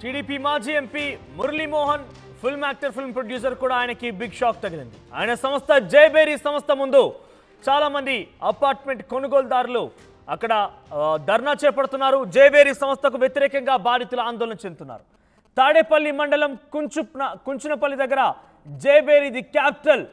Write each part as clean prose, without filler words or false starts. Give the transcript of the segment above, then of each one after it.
TDP మాజీ MP Muralimohan film actor film producer కూడా ఆయనకి బిగ్ షాక్ తగిలింది. ఆయన సంస్థ జైబేరీ సంస్థ ముందు చాలా మంది అపార్ట్మెంట్ కొనుగోలుదారులు అక్కడ ధర్నా చేపడుతున్నారు. జైబేరీ సంస్థకు వ్యతిరేకంగా బాధితులు ఆందోళన చెందుతున్నారు. తాడేపల్లి మండలం కుంచునపల్లి దగ్గర జైబేరీ ది క్యాపిటల్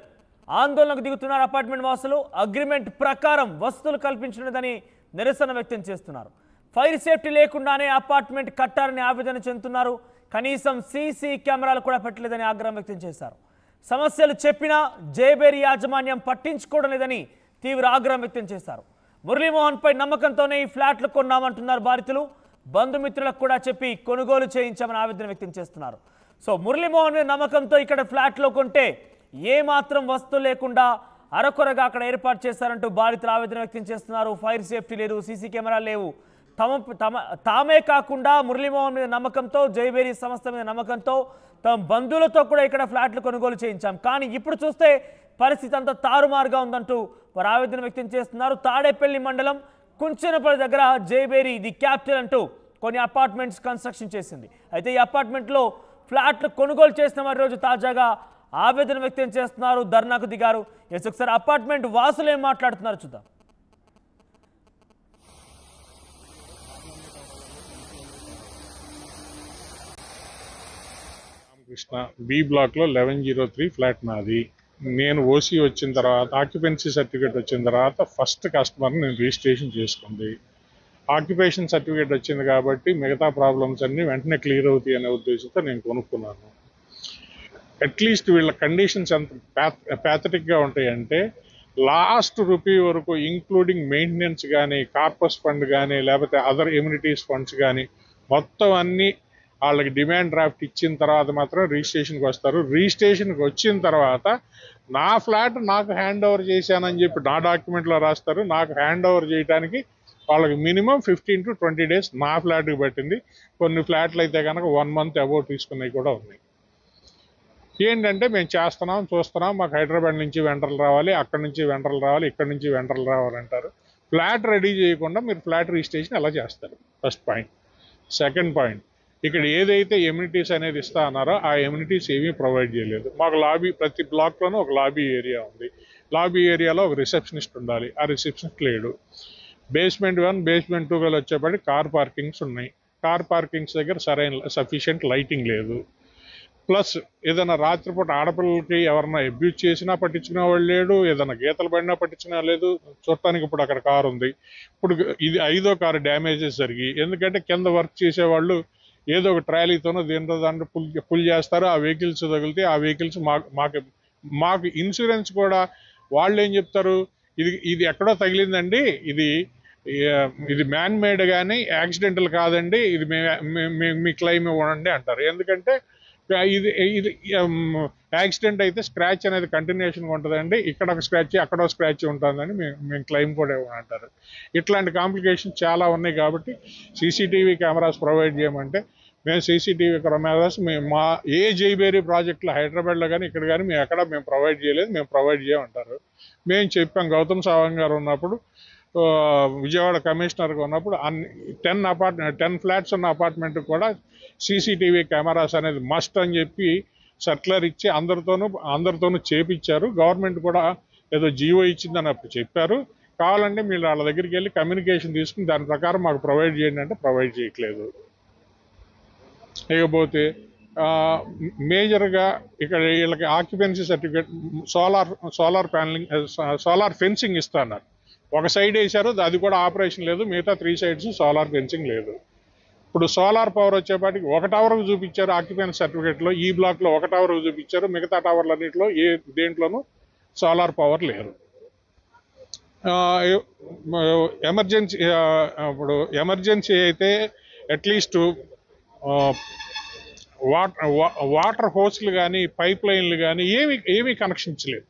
ఆందోళనకు దిగుతున్నారు. అపార్ట్మెంట్ వాసులు అగ్రిమెంట్ ప్రకారం వసతులు కల్పించలేదని నిరసన వ్యక్తం చేస్తున్నారు. ఫైర్ సేఫ్టీ లేకుండానే అపార్ట్మెంట్ కట్టారని ఆవేదన చెందుతున్నారు. కనీసం సీసీ కెమెరాలు కూడా పెట్టలేదని ఆగ్రహం వ్యక్తం చేశారు. సమస్యలు చెప్పినా జైబేరీ యాజమాన్యం పట్టించుకోవడం లేదని తీవ్ర ఆగ్రహం వ్యక్తం చేశారు. మురళీమోహన్ పై నమ్మకంతోనే ఈ ఫ్లాట్లు కొన్నామంటున్నారు బాధితులు. బంధుమిత్రులకు కూడా చెప్పి కొనుగోలు చేయించామని ఆవేదన వ్యక్తం చేస్తున్నారు. సో మురళీమోహన్ మీద నమ్మకంతో ఇక్కడ ఫ్లాట్లో కొంటే ఏమాత్రం వస్తువు లేకుండా అరకొరగా అక్కడ ఏర్పాటు చేశారంటూ బాధితులు ఆవేదన వ్యక్తం చేస్తున్నారు. ఫైర్ సేఫ్టీ లేదు, సీసీ కెమెరాలు లేవు. తామే కాకుండా మురళీమోహన్ మీద నమ్మకంతో, జైబేరీ సంస్థ మీద నమ్మకంతో తమ బంధువులతో కూడా ఇక్కడ ఫ్లాట్లు కొనుగోలు చేయించాం. కానీ ఇప్పుడు చూస్తే పరిస్థితి అంతా తారుమారుగా ఉందంటూ వారు ఆవేదన వ్యక్తం చేస్తున్నారు. తాడేపల్లి మండలం కుంచెనపల్లి దగ్గర జైబేరీ ది క్యాపిటల్ అంటూ కొన్ని అపార్ట్మెంట్స్ కన్స్ట్రక్షన్ చేసింది. అయితే ఈ అపార్ట్మెంట్లో ఫ్లాట్లు కొనుగోలు చేసిన మరి రోజు తాజాగా ఆవేదన వ్యక్తం చేస్తున్నారు, ధర్నాకు దిగారు. ఒకసారి అపార్ట్మెంట్ వాసులు ఏం మాట్లాడుతున్నారు చూద్దాం. కృష్ణ బి బ్లాక్ లో 1103 ఫ్లాట్ నాది. నేను ఓసీ వచ్చిన తర్వాత, ఆక్యుపెన్సీ సర్టిఫికేట్ వచ్చిన తర్వాత ఫస్ట్ కస్టమర్ నేను రిజిస్ట్రేషన్ చేసుకుంది. ఆక్యుపేషన్ సర్టిఫికేట్ వచ్చింది కాబట్టి మిగతా ప్రాబ్లమ్స్ అన్ని వెంటనే క్లియర్ అవుతాయి అనే ఉద్దేశంతో నేను కొనుక్కున్నాను. అట్లీస్ట్ వీళ్ళ కండిషన్స్ ఎంత ప్యాథటిక్గా ఉంటాయంటే లాస్ట్ రూపీ వరకు ఇంక్లూడింగ్ మెయింటెనెన్స్ కానీ, కార్పస్ ఫండ్ కానీ, లేకపోతే అదర్ ఎమ్యూనిటీస్ ఫండ్స్ కానీ మొత్తం అన్నీ వాళ్ళకి డిమాండ్ డ్రాఫ్ట్ ఇచ్చిన తర్వాత మాత్రం రిజిస్ట్రేషన్కి వస్తారు. రిజిస్ట్రేషన్కి వచ్చిన తర్వాత నా ఫ్లాట్ నాకు హ్యాండ్ ఓవర్ చేశానని చెప్పి నా డాక్యుమెంట్లో రాస్తారు. నాకు హ్యాండ్ ఓవర్ చేయడానికి వాళ్ళకి మినిమం 15 to 20 days నా ఫ్లాట్కి పట్టింది. కొన్ని ఫ్లాట్లు అయితే కనుక 1 month అబౌవ్ తీసుకున్నవి కూడా ఉన్నాయి. ఏంటంటే మేము చేస్తున్నాం, చూస్తున్నాం, మాకు హైదరాబాద్ నుంచి వెంటర్లు రావాలి, అక్కడి నుంచి వెంటర్లు రావాలి, ఇక్కడి నుంచి వెంటర్లు రావాలంటారు. ఫ్లాట్ రెడీ చేయకుండా మీరు ఫ్లాట్ రిజిస్ట్రేషన్ ఎలా చేస్తారు? First point. సెకండ్ పాయింట్, ఇక్కడ ఏదైతే ఎమ్యూనిటీస్ అనేది ఇస్తా అన్నారో ఆ ఎమ్యూనిటీస్ ఏమీ ప్రొవైడ్ చేయలేదు. మాకు లాబీ, ప్రతి బ్లాక్లోనూ ఒక లాబీ ఏరియా ఉంది. లాబీ ఏరియాలో ఒక రిసెప్షనిస్ట్ ఉండాలి, ఆ రిసెప్షనిస్ట్ లేడు. బేస్మెంట్ 1, బేస్మెంట్ 2 వచ్చేప్పటికి కార్ పార్కింగ్స్ ఉన్నాయి. కార్ పార్కింగ్స్ దగ్గర సఫిషియెంట్ లైటింగ్ లేదు. ప్లస్ ఏదైనా రాత్రిపూట ఆడపిల్లలకి ఎవరన్నా అబ్యూజ్ చేసినా పట్టించుకునే వాళ్ళు లేడు, ఏదైనా గీతలు పడినా పట్టించుకునే లేదు. చూడటానికి ఇప్పుడు అక్కడ కారు ఉంది. ఇప్పుడు ఇది 5వ కారు డ్యామేజెస్ జరిగి, ఎందుకంటే కింద వర్క్ చేసేవాళ్ళు ఏదో ఒక ట్రాలీతోనో దేంతో దాంట్లో పుల్ చేస్తారు. ఆ వెహికల్స్ తగిలితే ఆ వెహికల్స్ మాకు ఇన్సూరెన్స్ కూడా వాళ్ళు ఏం చెప్తారు, ఇది ఎక్కడో తగిలిందండి, ఇది మ్యాన్ మేడ్ కానీ యాక్సిడెంటల్ కాదండి, ఇది మీ క్లెయిమ్ ఇవ్వండి అంటారు. ఎందుకంటే ఇది యాక్సిడెంట్ అయితే స్క్రాచ్ అనేది కంటిన్యూషన్గా ఉంటుందండి, ఇక్కడ ఒక స్క్రాచ్ అక్కడ ఒక స్క్రాచ్ ఉంటుందని మేము క్లెయిమ్ కూడా ఇవ్వమంటారు. ఇట్లాంటి కాంప్లికేషన్స్ చాలా ఉన్నాయి. కాబట్టి సీసీటీవీ కెమెరాస్ ప్రొవైడ్ చేయమంటే మేము సీసీటీవీ కెమెరాస్ మా ఏ జైబేరీ ప్రాజెక్టులో హైదరాబాద్లో కానీ ఇక్కడ కానీ మేము ప్రొవైడ్ చేయలేదు, మేము ప్రొవైడ్ చేయమంటారు. మేము చెప్పాం, గౌతమ్ సవాంగ్ గారు ఉన్నప్పుడు, విజయవాడ కమిషనర్గా ఉన్నప్పుడు 10 ఫ్లాట్స్ ఉన్న అపార్ట్మెంట్ కూడా సీసీటీవీ కెమెరాస్ అనేది మస్ట్ అని చెప్పి సర్క్యులర్ ఇచ్చి అందరితోనూ చేపించారు. గవర్నమెంట్ కూడా ఏదో జీవో ఇచ్చిందని అప్పుడు చెప్పారు. కావాలంటే మీరు వాళ్ళ దగ్గరికి వెళ్ళి కమ్యూనికేషన్ తీసుకుని దాని ప్రకారం మాకు ప్రొవైడ్ చేయండి అంటే ప్రొవైడ్ చేయట్లేదు. ఇకపోతే మేజర్గా ఇక్కడ వీళ్ళకి ఆక్యుపెన్సీ సర్టిఫికేట్, సోలార్ ఫెన్సింగ్ ఇస్తున్నారు. ఒక సైడ్ వేశారు, అది కూడా ఆపరేషన్ లేదు. మిగతా 3 sides సోలార్ ఫెన్సింగ్ లేదు. ఇప్పుడు సోలార్ పవర్ వచ్చేపాటికి 1 టవర్కు చూపించారు ఆక్యుపెన్సీ సర్టిఫికేట్లో. ఈ బ్లాక్లో 1 టవర్కు చూపించారు, మిగతా టవర్లన్నింటిలో దేంట్లోనూ సోలార్ పవర్ లేరు. ఎమర్జెన్సీ అయితే అట్లీస్ట్ వాటర్ హోస్లు కానీ, పైప్ లైన్లు కానీ ఏమీ కనెక్షన్స్ లేవు.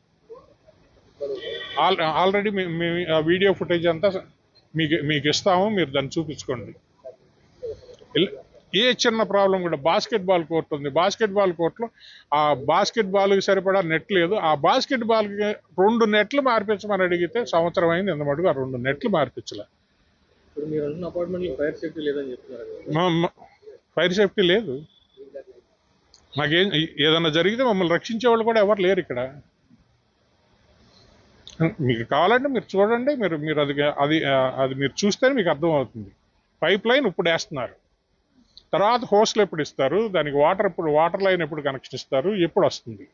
ఆల్రెడీ మేము వీడియో ఫుటేజ్ అంతా మీకు ఇస్తాము, మీరు దాన్ని చూపించుకోండి. ఏ చిన్న ప్రాబ్లం కూడా, బాస్కెట్బాల్ కోర్ట్ ఉంది, బాస్కెట్బాల్ కోర్టులో ఆ బాస్కెట్బాల్కి సరిపడా నెట్ లేదు. ఆ బాస్కెట్బాల్కి 2 నెట్లు మార్పించమని అడిగితే సంవత్సరం అయింది, ఎంత మటుకు ఆ 2 నెట్లు మార్పించలే. ఫైర్ సేఫ్టీ లేదు. మాకేం ఏదైనా జరిగితే మమ్మల్ని రక్షించే వాళ్ళు కూడా ఎవరు లేరు ఇక్కడ. మీకు కావాలంటే మీరు చూడండి, మీరు అది మీరు చూస్తేనే మీకు అర్థమవుతుంది. పైప్ లైన్ ఇప్పుడు వేస్తున్నారు, తర్వాత హోస్లు ఎప్పుడు ఇస్తారు, దానికి వాటర్ లైన్ ఎప్పుడు కనెక్షన్ ఇస్తారు, ఎప్పుడు వస్తుంది,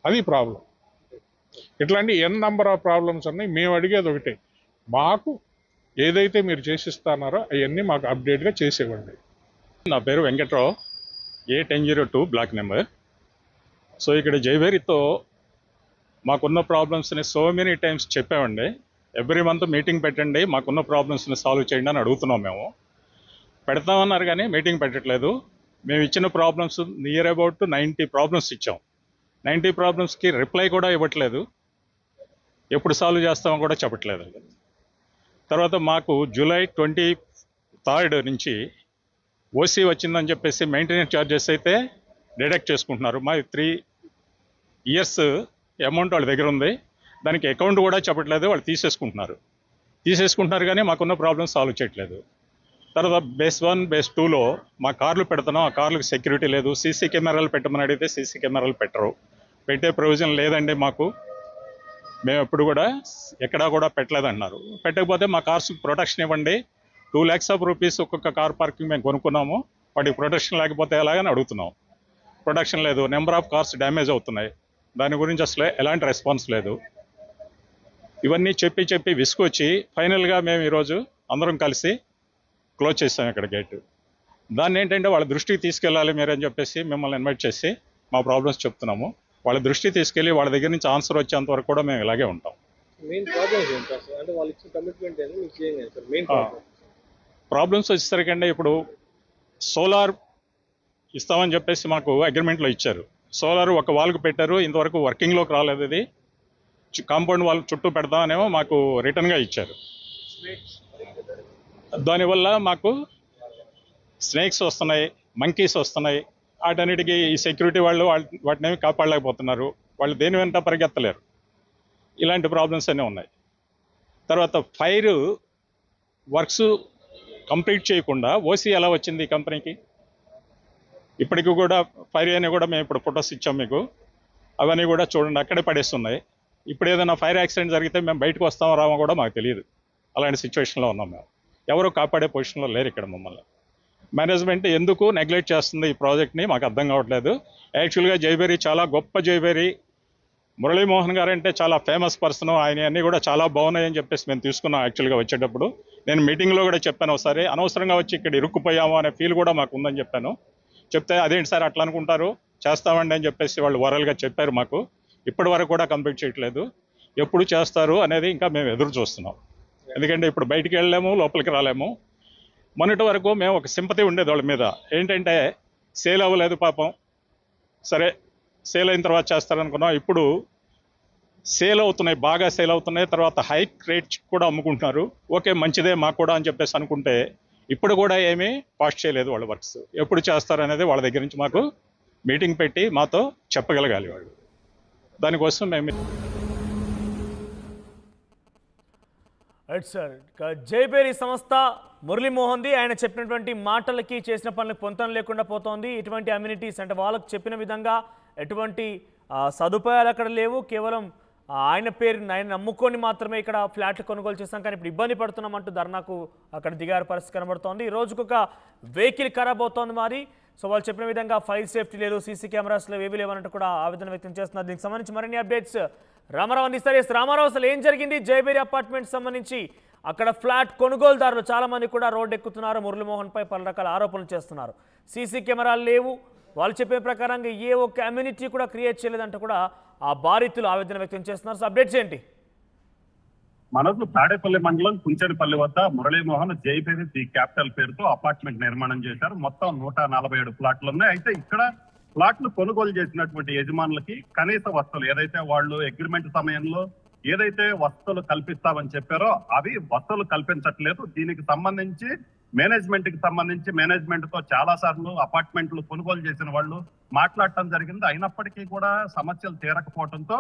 అది ప్రాబ్లం. ఇట్లాంటి నెంబర్ ఆఫ్ ప్రాబ్లమ్స్ ఉన్నాయి. మేము అడిగేది ఒకటే, మాకు ఏదైతే మీరు చేసిస్తున్నారో అవన్నీ మాకు అప్డేట్గా చేసేవ్వండి. నా పేరు Venkatrao, A1002 block number. So ఇక్కడ జైవేరితో మాకున్న ప్రాబ్లమ్స్ని సో మెనీ టైమ్స్ చెప్పామండి. ఎవ్రీ మంత్ మీటింగ్ పెట్టండి, మాకున్న ప్రాబ్లమ్స్ని సాల్వ్ చేయండి అని అడుగుతున్నాం. మేము పెడతామన్నారు కానీ మీటింగ్ పెట్టట్లేదు. మేము ఇచ్చిన ప్రాబ్లమ్స్ నియర్ అబౌట్ 90 ప్రాబ్లమ్స్ ఇచ్చాం. 90 ప్రాబ్లమ్స్కి రిప్లై కూడా ఇవ్వట్లేదు. ఎప్పుడు సాల్వ్ చేస్తామో కూడా చెప్పట్లేదు. తర్వాత మాకు జూలై 23 నుంచి ఓసీ వచ్చిందని చెప్పేసి మెయింటెనెన్స్ ఛార్జెస్ అయితే డిడక్ట్ చేసుకుంటున్నారు. మా 3 years అమౌంట్ వాళ్ళ దగ్గర ఉంది, దానికి అకౌంట్ కూడా చెప్పట్లేదు. వాళ్ళు తీసేసుకుంటున్నారు కానీ మాకున్న ప్రాబ్లమ్స్ సాల్వ్ చేయట్లేదు. తర్వాత బేస్ 1, బేస్ 2లో మా కార్లు పెడుతున్నాం, ఆ కార్లకు సెక్యూరిటీ లేదు. సీసీ కెమెరాలు పెట్టమని అడిగితే సీసీ కెమెరాలు పెట్టరు, పెట్టే ప్రొవిజన్ లేదండి మాకు. మేము ఎప్పుడు కూడా ఎక్కడా కూడా పెట్టలేదన్నారు. పెట్టకపోతే మా కార్స్ ప్రొటెక్షన్ ఇవ్వండి, 2 lakhs of rupees ఒక్కొక్క కార్ పార్కింగ్ మేము కొనుక్కున్నాము, వాటికి ప్రొటెక్షన్ లేకపోతే ఎలాగని అడుగుతున్నాం. ప్రొటెక్షన్ లేదు, నెంబర్ ఆఫ్ కార్స్ డ్యామేజ్ అవుతున్నాయి, దాని గురించి అసలు ఎలాంటి రెస్పాన్స్ లేదు. ఇవన్నీ చెప్పి విసుకొచ్చి ఫైనల్గా మేము ఈరోజు అందరం కలిసి క్లోజ్ చేసాం ఇక్కడ గేటు. దాన్ని ఏంటంటే వాళ్ళ దృష్టికి తీసుకెళ్ళాలి మీరని చెప్పేసి మిమ్మల్ని ఇన్వైట్ చేసి మా ప్రాబ్లమ్స్ చెప్తున్నాము. వాళ్ళ దృష్టికి తీసుకెళ్ళి వాళ్ళ దగ్గర నుంచి ఆన్సర్ వచ్చేంత వరకు కూడా మేము ఇలాగే ఉంటాం. ప్రాబ్లమ్స్ వచ్చేసరికంటే ఇప్పుడు సోలార్ ఇస్తామని చెప్పేసి మాకు అగ్రిమెంట్లో ఇచ్చారు. సోలార్ ఒక వాల్కి పెట్టారు, ఇంతవరకు వర్కింగ్లోకి రాలేదు. ఇది కాంపౌండ్ వాల్ చుట్టూ పెడతామనేమో మాకు రిటర్న్గా ఇచ్చారు. దానివల్ల మాకు స్నేక్స్ వస్తున్నాయి, మంకీస్ వస్తున్నాయి. వాటన్నిటికీ ఈ సెక్యూరిటీ వాళ్ళు వాటినేమి కాపాడలేకపోతున్నారు, వాళ్ళు దేని వెంట పరిగెత్తలేరు. ఇలాంటి ప్రాబ్లమ్స్ అన్నీ ఉన్నాయి. తర్వాత ఫైర్ వర్క్స్ కంప్లీట్ చేయకుండా ఓసీ ఎలా వచ్చింది ఈ కంపెనీకి? ఇప్పటికి కూడా ఫైర్ అని కూడా మేము ఇప్పుడు ఫొటోస్ ఇచ్చాం మీకు, అవన్నీ కూడా చూడండి అక్కడే పడేస్తున్నాయి. ఇప్పుడు ఏదైనా ఫైర్ యాక్సిడెంట్ జరిగితే మేము బయటకు వస్తామో రామో కూడా మాకు తెలియదు. అలాంటి సిచ్యువేషన్లో ఉన్నాం మేము. ఎవరు కాపాడే పొజిషన్లో లేరు ఇక్కడ. మమ్మల్ని మేనేజ్మెంట్ ఎందుకు నెగ్లెక్ట్ చేస్తుంది ఈ ప్రాజెక్ట్ని మాకు అర్థం కావట్లేదు. యాక్చువల్గా జైబేరి చాలా గొప్ప జైబేరి. మురళీమోహన్ గారు అంటే చాలా ఫేమస్ పర్సన్, ఆయన అన్నీ కూడా చాలా బాగున్నాయని చెప్పేసి మేము తీసుకున్నాం. యాక్చువల్గా వచ్చేటప్పుడు నేను మీటింగ్లో కూడా చెప్పాను, ఒకసారి అనవసరంగా వచ్చి ఇక్కడ ఇరుక్కుపోయాము అనే ఫీల్ కూడా మాకు ఉందని చెప్పాను. చెప్తే అదేంటి సార్ అట్లా అనుకుంటారు, చేస్తామండి అని చెప్పేసి వాళ్ళు ఓరల్గా చెప్పారు మాకు. ఇప్పటి వరకు కూడా కంప్లీట్ చేయట్లేదు. ఎప్పుడు చేస్తారు అనేది ఇంకా మేము ఎదురు చూస్తున్నాం. ఎందుకంటే ఇప్పుడు బయటికి వెళ్ళలేము, లోపలికి రాలేము. మొన్నటి వరకు మేము ఒక సింపతి ఉండేది వాళ్ళ మీద, ఏంటంటే సేల్ అవ్వలేదు పాపం, సరే సేల్ అయిన తర్వాత చేస్తారనుకున్నాం. ఇప్పుడు సేల్ అవుతున్నాయి, బాగా సేల్ అవుతున్నాయి. తర్వాత హై రేట్ కూడా అమ్ముకుంటున్నారు. ఓకే మంచిదే మాకు కూడా అని చెప్పేసి అనుకుంటే ఇప్పుడు కూడా ఏమీ పాస్ట్ చేయలేదు వాళ్ళ వర్క్స్. ఎప్పుడు చేస్తారనేది వాళ్ళ దగ్గర నుంచి మాకు మీటింగ్ పెట్టి మాతో చెప్పగలగాలి వాళ్ళు. దానికోసం మేము సార్ జైబేరి సంస్థ మురళీమోహన్ది, ఆయన చెప్పినటువంటి మాటలకి చేసిన పనులకు పొంతం లేకుండా పోతోంది. ఇటువంటి అమ్యూనిటీస్ అంటే వాళ్ళకు చెప్పిన విధంగా ఎటువంటి సదుపాయాలు అక్కడ లేవు. కేవలం ఆయన పేరుని ఆయన నమ్ముకొని మాత్రమే ఇక్కడ ఫ్లాట్లు కొనుగోలు చేస్తాం, కానీ ఇప్పుడు ఇబ్బంది పడుతున్నామంటూ ధర్నాకు అక్కడ దిగారు పరిస్థితి కనబడుతోంది. ఈ రోజుకొక వెహికల్ ఖరాబ్ అవుతోంది మరి. సో వాళ్ళు చెప్పిన విధంగా ఫైర్ సేఫ్టీ లేదు, సీసీ కెమెరాస్ లేవు, ఏవి లేవన్నట్టు కూడా ఆవేదన వ్యక్తం చేస్తున్నారు. దీనికి సంబంధించి మరిన్ని అప్డేట్స్ రామారావు అందిస్తారు. రామారావు, అసలు ఏం జరిగింది జైబేరి అపార్ట్మెంట్ సంబంధించి? అక్కడ ఫ్లాట్ కొనుగోలుదారులు చాలా మంది కూడా రోడ్డు ఎక్కుతున్నారు, మురళీమోహన్పై పలు రకాల ఆరోపణలు చేస్తున్నారు. సీసీ కెమెరాలు లేవు, వాళ్ళు చెప్పే ప్రకారంగా ఏ ఒక్క కమ్యూనిటీ కూడా క్రియేట్ చేయలేదంటూ కూడా ఆ బాధితులు ఆవేదన వ్యక్తం చేస్తున్నారు. సో అప్డేట్స్ ఏంటి? మనకు తాడేపల్లి మండలం కుంచెడిపల్లి వద్ద మురళీమోహన్ జైబేరి ది క్యాపిటల్ పేరుతో అపార్ట్మెంట్ నిర్మాణం చేశారు. మొత్తం 147 ఫ్లాట్లు ఉన్నాయి. అయితే ఇక్కడ ఫ్లాట్లు కొనుగోలు చేసినటువంటి యజమానులకి కనీస వస్తువులు ఏదైతే వాళ్ళు అగ్రిమెంట్ సమయంలో ఏదైతే వస్తువులు కల్పిస్తామని చెప్పారో అవి వస్తువులు కల్పించట్లేదు. దీనికి సంబంధించి మేనేజ్మెంట్ తో చాలా సార్లు అపార్ట్మెంట్లు కొనుగోలు చేసిన వాళ్ళు మాట్లాడటం జరిగింది. అయినప్పటికీ కూడా సమస్యలు తీరకపోవడంతో